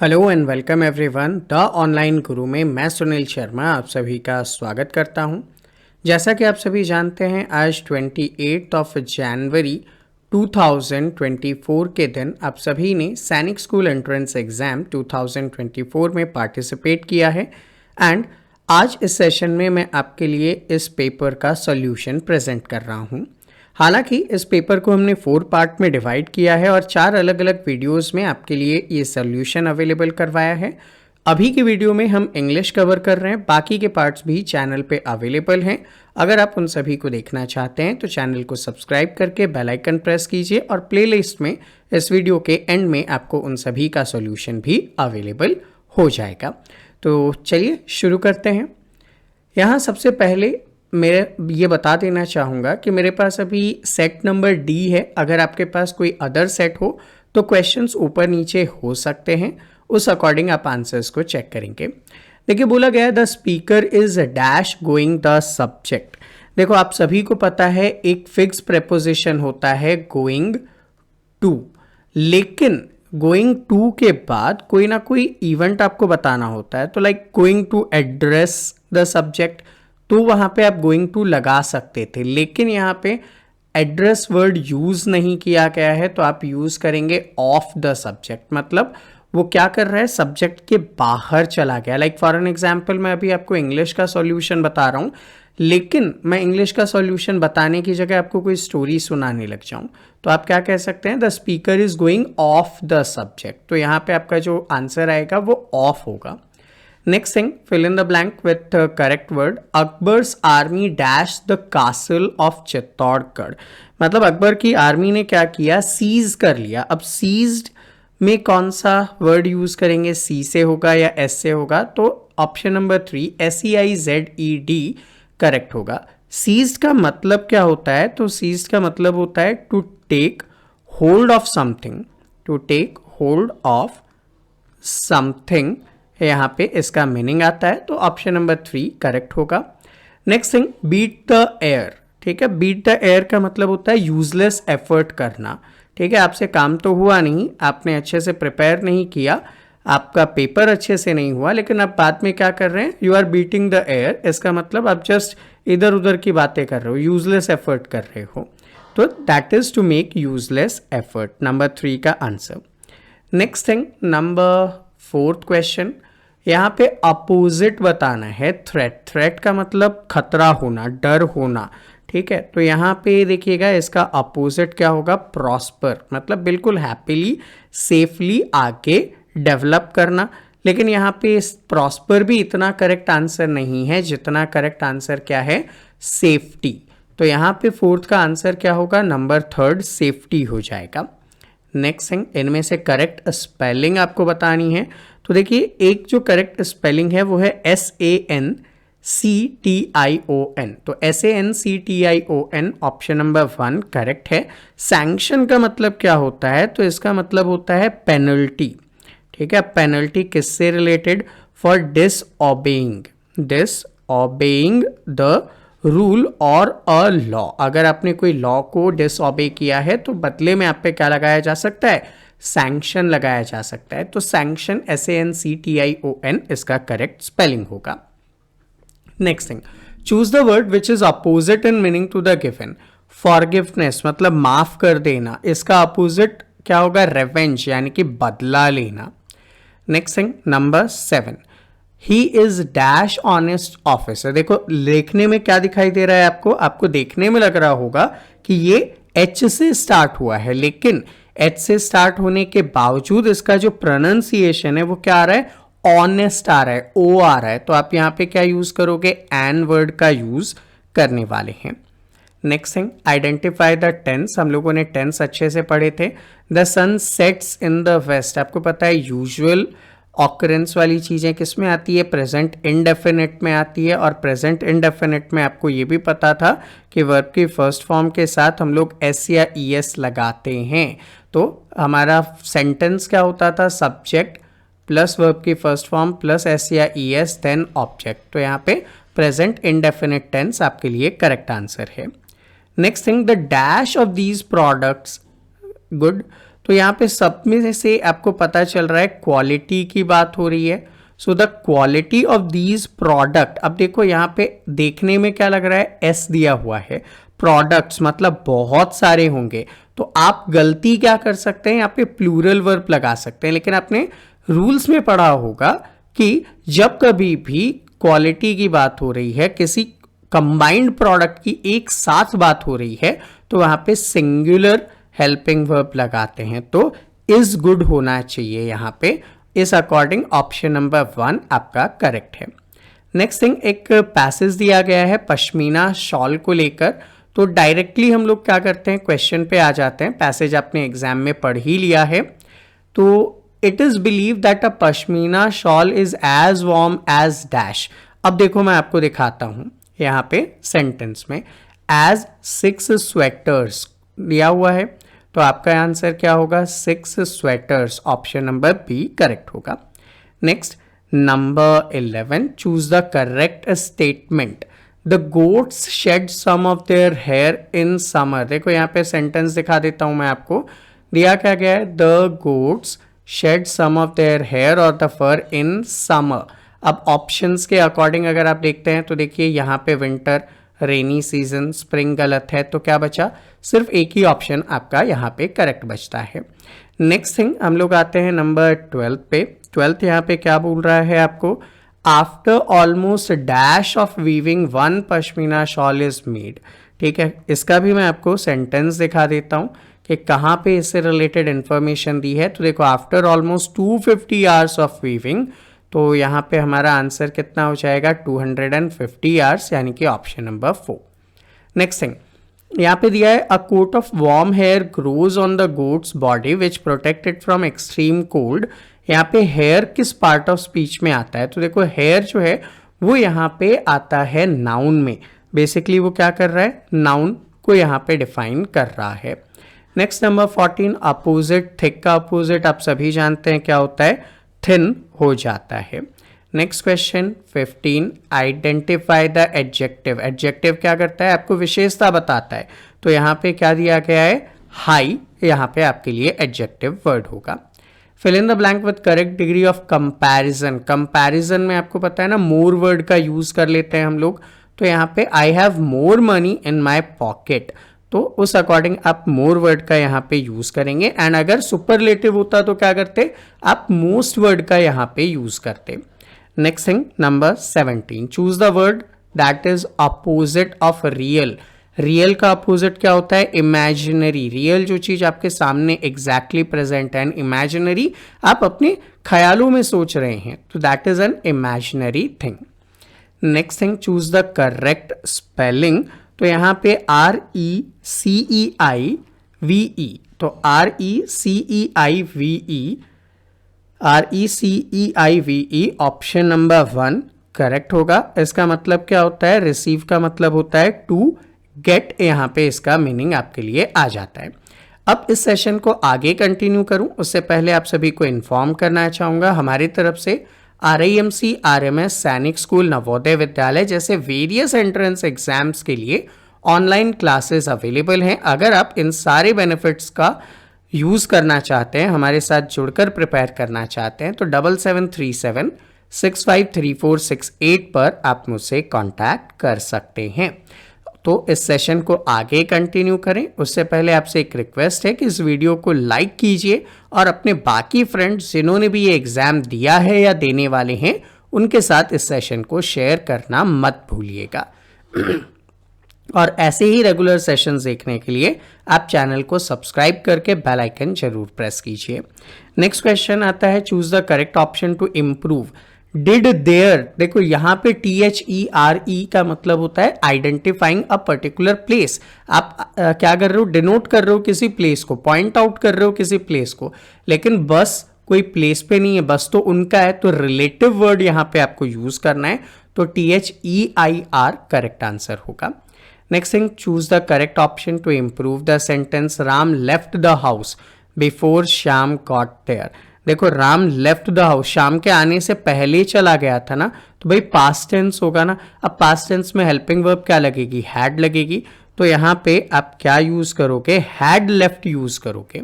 Hello and welcome everyone the online गुरु में मैं सुनील शर्मा आप सभी का स्वागत करता हूं। जैसा कि आप सभी जानते हैं आज 28 जनवरी 2024 के दिन आप सभी ने सैनिक स्कूल एंट्रेंस एग्ज़ाम 2024 में पार्टिसिपेट किया है एंड आज इस सेशन में मैं आपके लिए इस पेपर का सॉल्यूशन प्रेजेंट कर रहा हूं। हालांकि इस पेपर को हमने 4 पार्ट में डिवाइड किया है और 4 अलग अलग वीडियोस में आपके लिए ये सॉल्यूशन अवेलेबल करवाया है। अभी की वीडियो में हम इंग्लिश कवर कर रहे हैं, बाकी के पार्ट्स भी चैनल पे अवेलेबल हैं। अगर आप उन सभी को देखना चाहते हैं तो चैनल को सब्सक्राइब करके बेल आइकन प्रेस कीजिए और प्लेलिस्ट में इस वीडियो के एंड में आपको उन सभी का सॉल्यूशन भी अवेलेबल हो जाएगा। तो चलिए शुरू करते हैं। यहाँ सबसे पहले मैं ये बता देना चाहूँगा कि मेरे पास अभी सेट नंबर डी है। अगर आपके पास कोई अदर सेट हो तो क्वेश्चंस ऊपर नीचे हो सकते हैं, उस अकॉर्डिंग आप आंसर्स को चेक करेंगे। देखिए बोला गया है the speaker is dash going the subject. देखो आप सभी को पता है एक फिक्स प्रेपोजिशन होता है गोइंग टू, लेकिन गोइंग टू के बाद कोई ना कोई इवेंट आपको बताना होता है। तो like going to address the subject, तो वहाँ पे आप गोइंग टू लगा सकते थे, लेकिन यहाँ पे एड्रेस वर्ड यूज़ नहीं किया गया है तो आप यूज़ करेंगे ऑफ द सब्जेक्ट। मतलब वो क्या कर रहा है, सब्जेक्ट के बाहर चला गया। लाइक फॉर एन एग्जाम्पल मैं अभी आपको इंग्लिश का सॉल्यूशन बता रहा हूँ, लेकिन मैं इंग्लिश का सॉल्यूशन बताने की जगह आपको कोई स्टोरी सुनाने लग जाऊँ तो आप क्या कह सकते हैं, the speaker is going of the subject. तो यहाँ पे आपका जो आंसर आएगा वो ऑफ होगा। Next thing, fill in the blank with the correct word. Akbar's army dashed the castle of Chittorgarh. मतलब अकबर की आर्मी ने क्या किया, सीज कर लिया। अब सीज्ड में कौन सा वर्ड यूज करेंगे, सी से होगा या एस से होगा? तो ऑप्शन नंबर 3 SEIZED करेक्ट होगा। सीज्ड का मतलब क्या होता है, तो सीज्ड का मतलब होता है to take hold of something, to take hold of something, यहाँ पे इसका मीनिंग आता है। तो ऑप्शन नंबर 3 करेक्ट होगा। Next thing, beat the air. ठीक है, बीट द एयर का मतलब होता है यूजलेस एफर्ट करना। ठीक है, आपसे काम तो हुआ नहीं, आपने अच्छे से प्रिपेयर नहीं किया, आपका पेपर अच्छे से नहीं हुआ, लेकिन आप बाद में क्या कर रहे हैं, you are beating the air. इसका मतलब आप जस्ट इधर उधर की बातें कर रहे हो, यूजलेस एफर्ट कर रहे हो। तो that is to make useless effort, number 3 का answer. Next thing, number 4th question, यहाँ पे अपोजिट बताना है थ्रेट। थ्रेट का मतलब खतरा होना, डर होना। ठीक है, तो यहाँ पे देखिएगा इसका अपोजिट क्या होगा, प्रॉस्पर। मतलब बिल्कुल हैप्पीली सेफली आगे डेवलप करना। लेकिन यहाँ पे प्रॉस्पर भी इतना करेक्ट आंसर नहीं है जितना करेक्ट आंसर क्या है, सेफ्टी। तो यहाँ पे 4th का आंसर क्या होगा, नंबर 3 सेफ्टी हो जाएगा। नेक्स्ट थिंग, इनमें से करेक्ट स्पेलिंग आपको बतानी है। तो देखिए एक जो करेक्ट स्पेलिंग है वो है SANCTION। तो SANCTION ऑप्शन नंबर 1 करेक्ट है। सैंक्शन का मतलब क्या होता है, तो इसका मतलब होता है पेनल्टी। ठीक है, पेनल्टी किससे related, for disobeying the rule और अ लॉ। अगर आपने कोई लॉ को डिसओबे किया है तो बदले में आप पे क्या लगाया जा सकता है, सैंक्शन लगाया जा सकता है। तो सैंक्शन SANCTION इसका करेक्ट स्पेलिंग होगा। Next thing, choose the word which is opposite in meaning to the given. Forgiveness मतलब माफ कर देना, इसका अपोजिट क्या होगा, रेवेंज यानी कि बदला लेना। Next thing, number 7, he is dash honest officer. देखो देखने में क्या दिखाई दे रहा है आपको देखने में लग रहा होगा कि ये H से स्टार्ट हुआ है, लेकिन H से स्टार्ट होने के बावजूद इसका जो प्रोनाउंसिएशन है वो क्या आ रहा है, ऑनेस्ट आ रहा है, ओ आ रहा है। तो आप यहाँ पे क्या यूज करोगे, एन वर्ड का यूज करने वाले हैं। Next thing, identify the tense. हम लोगों ने टेंस अच्छे से पढ़े थे। The sun sets in the west, आपको पता है यूजुअल ऑकरेंस वाली चीज़ें किस में आती है, प्रेजेंट इंडेफिनिट में आती है। और प्रेजेंट इंडेफिनिट में आपको ये भी पता था कि वर्ब की फर्स्ट फॉर्म के साथ हम लोग एस या ES लगाते हैं। तो हमारा सेंटेंस क्या होता था, सब्जेक्ट प्लस वर्ब की फर्स्ट फॉर्म प्लस एस या ES देन ऑब्जेक्ट। तो यहाँ पे प्रेजेंट इंडेफिनिट टेंस आपके लिए करेक्ट आंसर है। Next thing, the dash of these products good. तो तो यहाँ पे सब में से आपको पता चल रहा है क्वालिटी की बात हो रही है। So the quality of these product, अब देखो यहाँ पे देखने में क्या लग रहा है, एस दिया हुआ है, प्रोडक्ट्स मतलब बहुत सारे होंगे, तो आप गलती क्या कर सकते हैं, यहाँ पे प्लूरल वर्ब लगा सकते हैं। लेकिन आपने रूल्स में पढ़ा होगा कि जब कभी भी क्वालिटी की बात हो रही है, किसी कंबाइंड प्रोडक्ट की एक साथ बात हो रही है, तो वहां पे सिंगुलर हेल्पिंग वर्ब लगाते हैं। तो इज गुड होना चाहिए यहाँ पे। इस अकॉर्डिंग ऑप्शन नंबर 1 आपका करेक्ट है। नेक्स्ट थिंग, एक पैसेज दिया गया है पश्मीना शॉल को लेकर। तो डायरेक्टली हम लोग क्या करते हैं, क्वेश्चन पे आ जाते हैं। पैसेज आपने एग्जाम में पढ़ ही लिया है। तो it is believe that a pashmina shawl is as warm as dash. अब देखो मैं आपको दिखाता हूं यहाँ पे सेंटेंस में, एज 6 स्वेटर्स दिया हुआ है, तो आपका आंसर क्या होगा, 6 sweaters. Option number B correct होगा। Next number 11, choose the correct statement. The goats shed some of their hair in summer. देखो यहाँ पे सेंटेंस दिखा देता हूं मैं आपको, दिया क्या गया है, the goats shed some of their hair और द फर इन समर। अब ऑप्शंस के अकॉर्डिंग अगर आप देखते हैं तो देखिए यहाँ पे विंटर, रेनी सीजन, स्प्रिंग गलत है, तो क्या बचा, सिर्फ एक ही ऑप्शन आपका यहाँ पे करेक्ट बचता है। नेक्स्ट थिंग, हम लोग आते हैं नंबर 12 पे। 12th यहाँ पे क्या बोल रहा है आपको, after almost dash of weaving 1 pashmina shawl is made. ठीक है, इसका भी मैं आपको सेंटेंस दिखा देता हूँ कि कहाँ पे इससे रिलेटेड इंफॉर्मेशन दी है। तो देखो, after almost 250 hours of weaving, तो यहाँ पे हमारा आंसर कितना हो जाएगा, 250 आवर्स, यानी कि ऑप्शन नंबर 4। नेक्स्ट थिंग, यहाँ पे दिया है, a coat of warm hair grows on the goat's body which protected from extreme cold. यहाँ पे हेयर किस पार्ट ऑफ स्पीच में आता है, तो देखो हेयर जो है वो यहाँ पे आता है नाउन में। बेसिकली वो क्या कर रहा है, नाउन को यहाँ पे डिफाइन कर रहा है। Next number 14, opposite. थिक का अपोजिट आप सभी जानते हैं क्या होता है, थिन हो जाता है। Next question 15, identify the adjective. Adjective क्या करता है, आपको विशेषता बताता है। तो यहाँ पे क्या दिया गया है, हाई, यहाँ पे आपके लिए एडजेक्टिव वर्ड होगा। Fill in the blank with correct degree of comparison. Comparison में आपको पता है ना, मोर वर्ड का यूज कर लेते हैं हम लोग। तो यहाँ पे I have more money in my pocket, तो उस अकॉर्डिंग आप मोर वर्ड का यहाँ पे यूज करेंगे। एंड अगर सुपरलेटिव होता तो क्या करते, आप मोस्ट वर्ड का यहाँ पे यूज करते। Next thing number 17, choose the word that is opposite of real. Real का अपोजिट क्या होता है, इमेजिनरी। रियल जो चीज आपके सामने एग्जैक्टली प्रेजेंट है, एंड इमेजिनरी आप अपने ख्यालों में सोच रहे हैं, तो that is an imaginary thing. Next thing, choose the correct spelling. तो यहाँ पे RECEIVE, तो RECEIVE ऑप्शन नंबर 1 करेक्ट होगा। इसका मतलब क्या होता है, रिसीव का मतलब होता है टू गेट, यहाँ पे इसका मीनिंग आपके लिए आ जाता है। अब इस सेशन को आगे कंटिन्यू करूं उससे पहले आप सभी को इन्फॉर्म करना चाहूंगा, हमारी तरफ से RIMC RMS सैनिक स्कूल नवोदय विद्यालय जैसे वेरियस एंट्रेंस एग्जाम्स के लिए ऑनलाइन क्लासेस अवेलेबल हैं। अगर आप इन सारे बेनिफिट्स का यूज़ करना चाहते हैं, हमारे साथ जुड़कर प्रिपेयर करना चाहते हैं, तो 7737653468 पर आप मुझसे कांटेक्ट कर सकते हैं। तो इस सेशन को आगे कंटिन्यू करें उससे पहले आपसे एक रिक्वेस्ट है कि इस वीडियो को लाइक कीजिए और अपने बाकी फ्रेंड्स जिन्होंने भी ये एग्ज़ाम दिया है या देने वाले हैं उनके साथ इस सेशन को शेयर करना मत भूलिएगा। और ऐसे ही रेगुलर सेशंस देखने के लिए आप चैनल को सब्सक्राइब करके बेल आइकन जरूर प्रेस कीजिए। नेक्स्ट क्वेश्चन आता है, choose the correct option to improve. Did their, देखो यहाँ पे THERE का मतलब होता है आइडेंटिफाइंग अ पर्टिकुलर प्लेस। आप क्या कर रहे हो, डिनोट कर रहे हो किसी प्लेस को, पॉइंट आउट कर रहे हो किसी प्लेस को, लेकिन बस कोई प्लेस पे नहीं है, बस तो उनका है, तो रिलेटिव वर्ड यहाँ पे आपको यूज करना है, तो THEIR करेक्ट आंसर होगा। Next thing, choose the correct option to improve the sentence Ram left the house before Shyam got there. देखो राम लेफ्ट द हाउस, शाम के आने से पहले चला गया था ना, तो भाई पास्ट टेंस होगा ना। अब पास्ट टेंस में हेल्पिंग वर्ब क्या लगेगी, हैड लगेगी, तो यहाँ पे आप क्या यूज करोगे, हैड लेफ्ट यूज करोगे।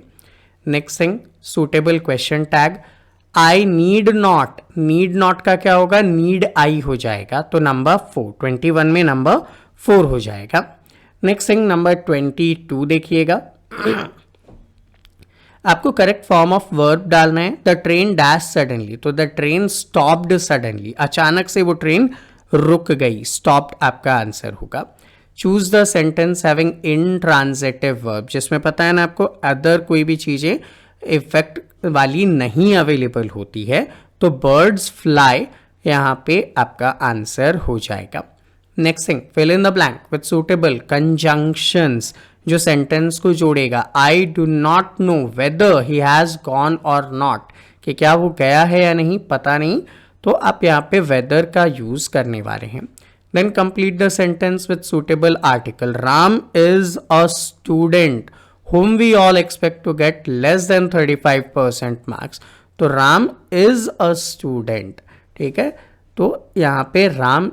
Next thing, suitable question tag, I need not का क्या होगा, नीड आई हो जाएगा, तो नंबर 4, 21 में नंबर 4 हो जाएगा। नेक्स्ट थिंग नंबर 22 देखिएगा, आपको करेक्ट फॉर्म ऑफ वर्ब डालना है। द ट्रेन डैश सडनली, तो द ट्रेन स्टॉप्ड सडनली, अचानक से वो ट्रेन रुक गई, स्टॉप्ड आपका आंसर होगा। Choose the sentence having intransitive verb, जिसमें पता है ना आपको अदर कोई भी चीजें इफेक्ट वाली नहीं अवेलेबल होती है, तो बर्ड्स फ्लाई यहाँ पे आपका आंसर हो जाएगा। Next thing, fill in the blank with suitable conjunctions, जो सेंटेंस को जोड़ेगा। I do not know whether he has gone और नॉट, कि क्या वो गया है या नहीं पता नहीं, तो आप यहाँ पे वेदर का यूज करने वाले हैं। Then complete the sentence with suitable article. Ram is a student whom we all expect to get less than 35% marks, तो राम इज अ स्टूडेंट, ठीक है, तो यहाँ पे Ram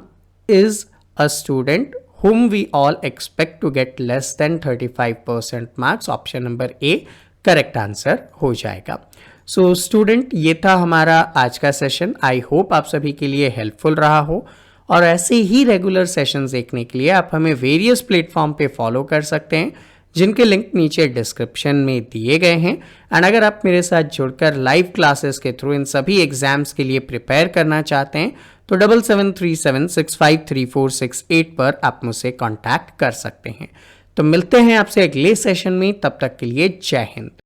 is a student whom we all expect to get less than 35% marks, option number A correct answer हो जाएगा। So student, ये था हमारा आज का सेशन। आई होप आप सभी के लिए हेल्पफुल रहा हो, और ऐसे ही रेगुलर सेशंस देखने के लिए आप हमें वेरियस प्लेटफॉर्म पे फॉलो कर सकते हैं, जिनके लिंक नीचे डिस्क्रिप्शन में दिए गए हैं। एंड अगर आप मेरे साथ जुड़कर लाइव क्लासेस के थ्रू इन सभी एग्जाम्स के लिए प्रिपेयर करना चाहते हैं, तो 7737653468 पर आप मुझसे कांटेक्ट कर सकते हैं। तो मिलते हैं आपसे अगले सेशन में, तब तक के लिए जय हिंद।